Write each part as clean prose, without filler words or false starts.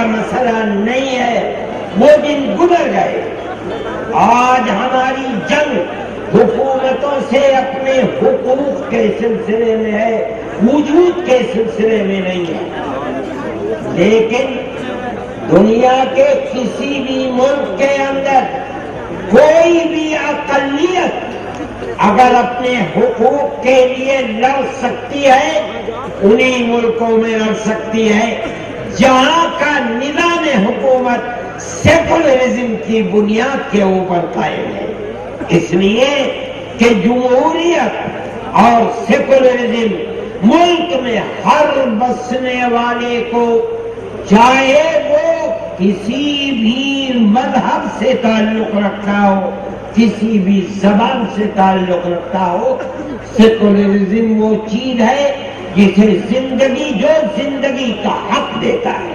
کا مسئلہ نہیں ہے، وہ دن گزر گئے۔ آج ہماری جنگ حکومتوں سے اپنے حقوق کے سلسلے میں ہے، وجود کے سلسلے میں نہیں ہے۔ لیکن دنیا کے کسی بھی ملک کے اندر کوئی بھی اقلیت اگر اپنے حقوق کے لیے لڑ سکتی ہے، انہی ملکوں میں لڑ سکتی ہے جہاں کا نظام حکومت سیکولرزم کی بنیاد کے اوپر قائم ہے۔ اس لیے کہ جمہوریت اور سیکولرزم ملک میں ہر بسنے والے کو، چاہے وہ کسی بھی مذہب سے تعلق رکھتا ہو، کسی بھی زبان سے تعلق رکھتا ہو، سیکولرزم وہ چیز ہے جسے زندگی کا حق دیتا ہے۔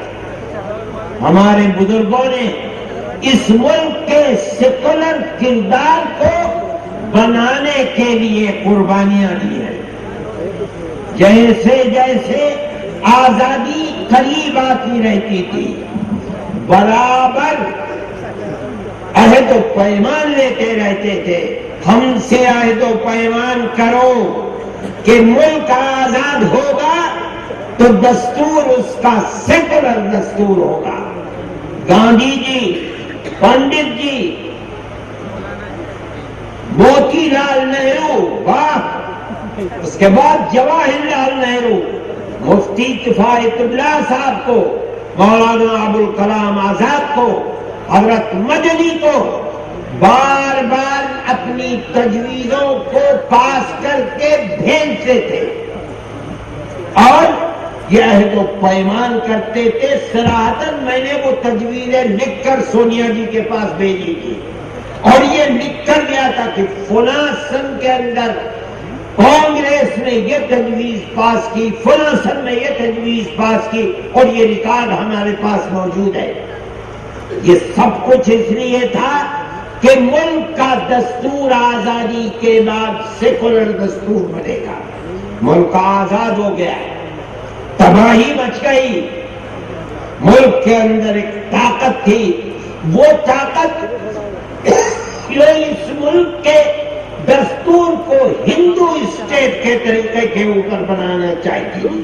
ہمارے بزرگوں نے اس ملک کے سیکولر کردار کو بنانے کے لیے قربانیاں دی ہیں۔ جیسے جیسے آزادی قریب آتی رہتی تھی، برابر عہد و پیمان لیتے رہتے تھے، ہم سے عہد و پیمان کرو کہ ملک آزاد ہوگا تو دستور اس کا سیکولر دستور ہوگا۔ گاندھی جی، پنڈت جی، موتی لال نہرو، واہ، اس کے بعد جواہر لال نہرو، مفتی کفایت اللہ صاحب کو، مولانا ابوالکلام آزاد کو، حضرت مدنی کو بار بار اپنی تجویزوں کو پاس کر کے بھیجتے تھے اور یہ عہد و پیمان کرتے تھے۔ صراحتاً میں نے وہ تجویزیں لکھ کر سونیا جی کے پاس بھیجی تھی اور یہ لکھ کر گیا تھا کہ فلاں سن کے اندر کانگریس نے یہ تجویز پاس کی، فلاں سن میں یہ تجویز پاس کی، اور یہ ریکارڈ ہمارے پاس موجود ہے۔ یہ سب کچھ اس لیے تھا کہ ملک کا دستور آزادی کے بعد سیکولر دستور بنے گا۔ ملک آزاد ہو گیا، تباہی مچ گئی، ملک کے اندر ایک طاقت تھی، وہ طاقت جو اس ملک کے دستور کو ہندو اسٹیٹ کے طریقے کے اوپر بنانا چاہتی تھی،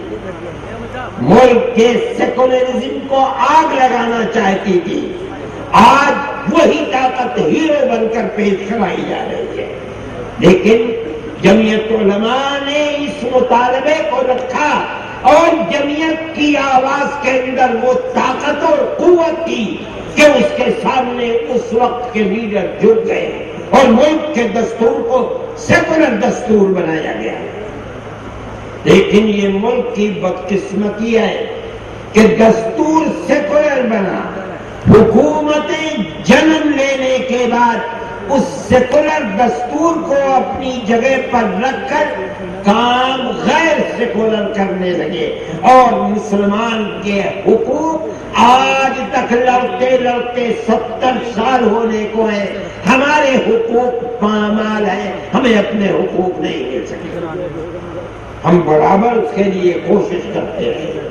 ملک کے سیکولرزم کو آگ لگانا چاہتی تھی۔ آج وہی طاقت ہیرو بن کر پیش کرائی جا رہی ہے، لیکن جمعیت علماء نے اس مطالبے کو رکھا اور جمعیت کی آواز کے اندر وہ طاقت اور قوت تھی کہ اس کے سامنے اس وقت کے لیڈر جھک گئے اور ملک کے دستور کو سیکولر دستور بنایا گیا۔ لیکن یہ ملک کی بدقسمتی ہے کہ دستور سیکولر بنا، حکومتیں جنم لینے کے بعد اس سیکولر دستور کو اپنی جگہ پر رکھ کر کام غیر سیکولر کرنے لگے اور مسلمان کے حقوق آج تک لڑتے لڑتے 70 سال ہونے کو ہے، ہمارے حقوق پامال ہیں، ہمیں اپنے حقوق نہیں مل سکے۔ ہم برابر اس کے لیے کوشش کرتے ہیں،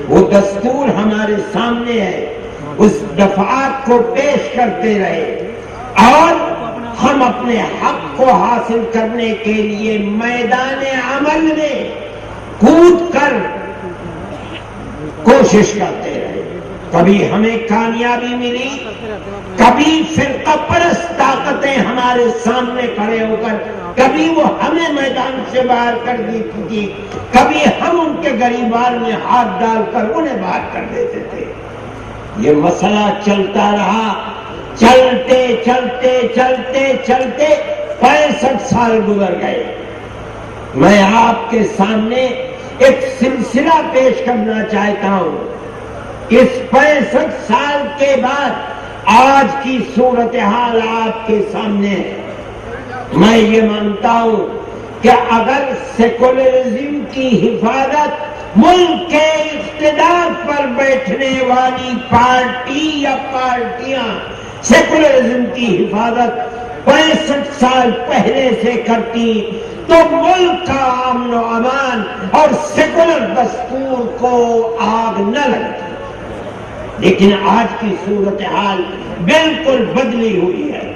وہ دستور ہمارے سامنے ہے، اس دفعات کو پیش کرتے رہے اور ہم اپنے حق کو حاصل کرنے کے لیے میدان عمل میں کود کر کوشش کرتے رہے۔ کبھی ہمیں کامیابی ملی، کبھی فرقہ پرست طاقتیں ہمارے سامنے کھڑے ہو کر کبھی وہ ہمیں میدان سے باہر کر دیتی تھی، کبھی ہم ان کے گریبان میں ہاتھ ڈال کر انہیں باہر کر دیتے تھے۔ یہ مسئلہ چلتا رہا، چلتے چلتے چلتے چلتے 65 سال گزر گئے۔ میں آپ کے سامنے ایک سلسلہ پیش کرنا چاہتا ہوں۔ اس 65 سال کے بعد آج کی صورتحال آپ کے سامنے ہے۔ میں یہ مانتا ہوں کہ اگر سیکولرزم کی حفاظت ملک کے اقتدار پر بیٹھنے والی پارٹی یا پارٹیاں سیکولرزم کی حفاظت 65 سال پہلے سے کرتی تو ملک کا امن و امان اور سیکولر دستور کو آگ نہ لگتی۔ لیکن آج کی صورتحال بالکل بدلی ہوئی ہے۔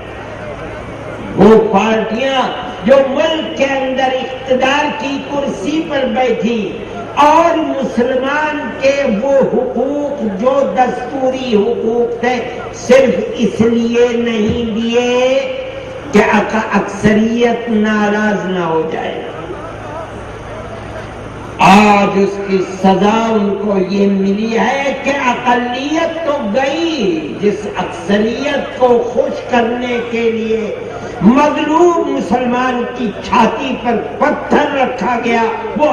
وہ پارٹیاں جو ملک کے اندر اقتدار کی کرسی پر بیٹھی اور مسلمان کے وہ حقوق جو دستوری حقوق تھے صرف اس لیے نہیں دیے کہ اکثریت ناراض نہ ہو جائے، آج اس کی سزا ان کو یہ ملی ہے کہ اقلیت تو گئی، جس اکثریت کو خوش کرنے کے لیے مظلوم مسلمان کی چھاتی پر پتھر رکھا گیا وہ